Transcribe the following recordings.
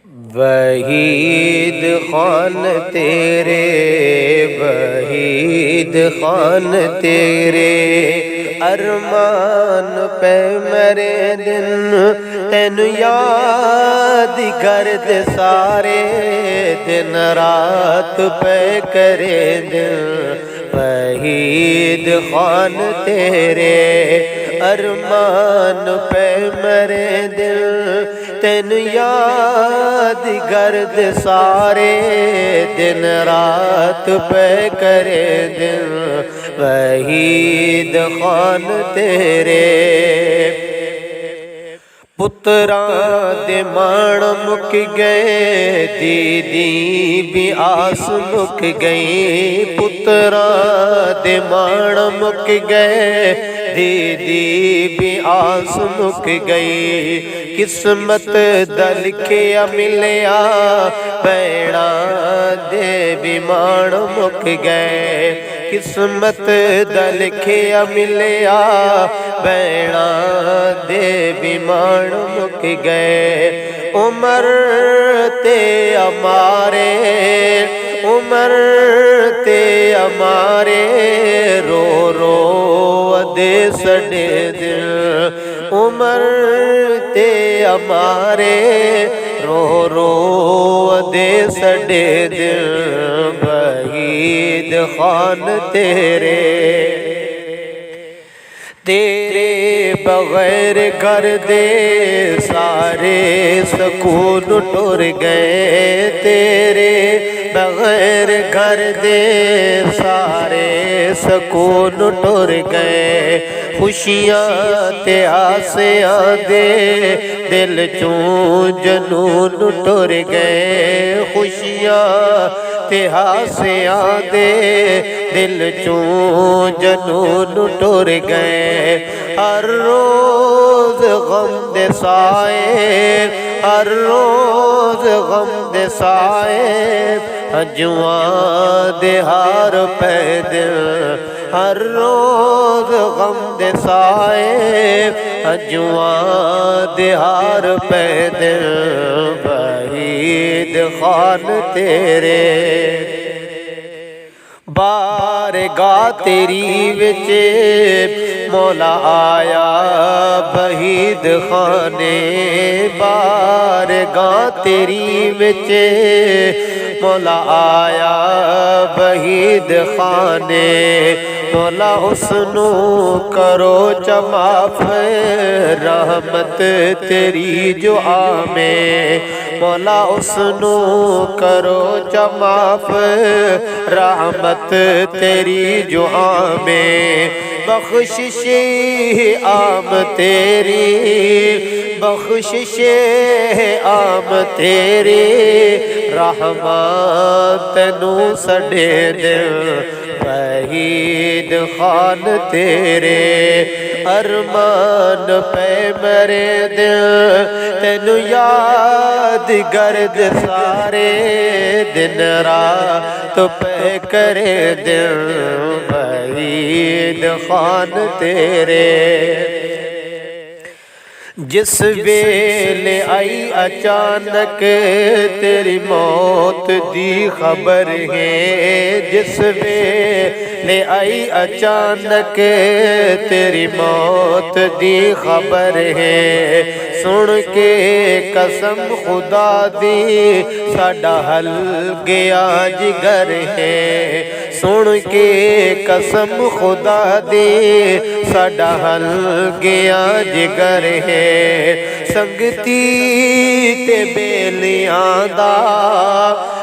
वहीद खान तेरे, वहीद खान तेरे, अरमान पे मरे दिन तेन याद करद सारे, दिन रात पे करे दिन। वहीद खान तेरे, अरमान पे मरे दिल तेन याद गर्द सारे, दिन रात पे करे दिल। वहीद खान तेरे, पुत्रां दे माण मुक गए, दीदी भी आस मुक गई। पुत्रां दे माण मुक गए, दीदी भी आस मुक गई। किस्मत दल के मिलया, भैणा दे भी माण मुक गए। किस्मत दल के मिलया, भैणा दे भी माण मुक गए। उमर ते अमारे, उमर ते अमारे, रो रो दे सड़े दिल। उमर ते अमारे, रो रो दे सड़े दिल। वहीद खान तेरे, तेरे बगैर घर दे सारे सुकून टुर गए। तेरे बगैर घर दे सारे सुकून टुर गए। खुशियां ते आसियां दे दिल चूं जनून टुर गए। खुशियां ते हासियां दे दिल चूं जनून टुर गए। हर रोज गम दे साए, हर रोज गम दे साए, हजुआं दे हार पे दिल। हर रोज गम दे साए, हजुआं दे हार पे दिल। वहीद खान तेरे, बारगाह तेरी विच मौला आया वहीद खाने। बारगाह तेरी विच मौला आया वहीद खाने। मौला हुस्नु करो चमाफ, रहमत तेरी जो आमे। मौला हुस्नु करो चमाफ, रहमत तेरी जो आमे। बख्शिशे आम तेरी, बख्शिशे आम तेरी, रहमान तैनू सड़े दिल। वहीद खान तेरे, अरमान पे मरे दिल तेनू याद गर्द सारे, दिन रात पे करे दिल। वहीद खान तेरे, जिस वेले आई अचानक तेरी मौत दी खबर है। जिस वेले आई अचानक तेरी मौत दी खबर है। सुन के कसम खुदा दी साडा हल गया जिगर है। सुन के कसम खुदा दी साडा हल गया जिगर है। संगती ते बेलियां दा,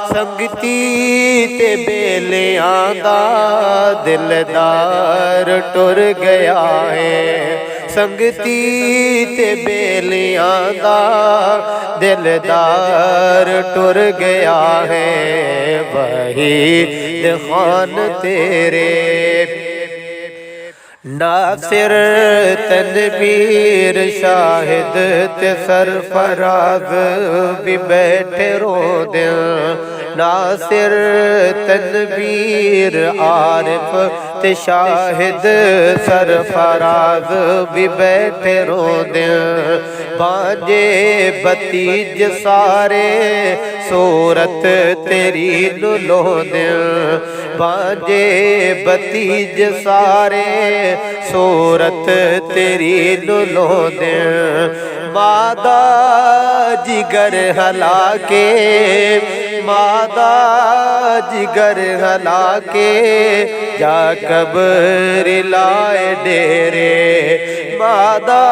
संगती ते बेलियां दा, दिलदार टुर गया है। संगती ते बेलियां दा, दिलदार टुर गया है। वहीद खान तेरे, नासिर तनवीर शाहिद ते सरफराज भी बैठे रो दिल। नासिर तनवीर आरिफ ते शाहिद सरफराज भी बैठे रो दिल। बांजे भतीज सारे सूरत तेरी नुलोंदे बांजे भतीज सारे सूरत तेरी नुलोंदे मादा जिगर हला के मादा जिगर हला के जा कब्र लाए डेरे मादा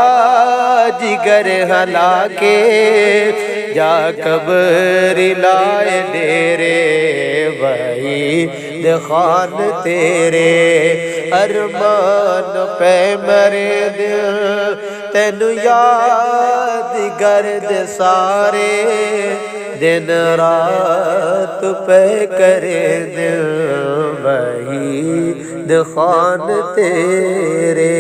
जिगर हला के जा कब्र लाए डेरे वही खान तेरे अरमान पे मरे दिल तेनु याद गर्द सारे दिन रात पे करे दिल वही खान तेरे।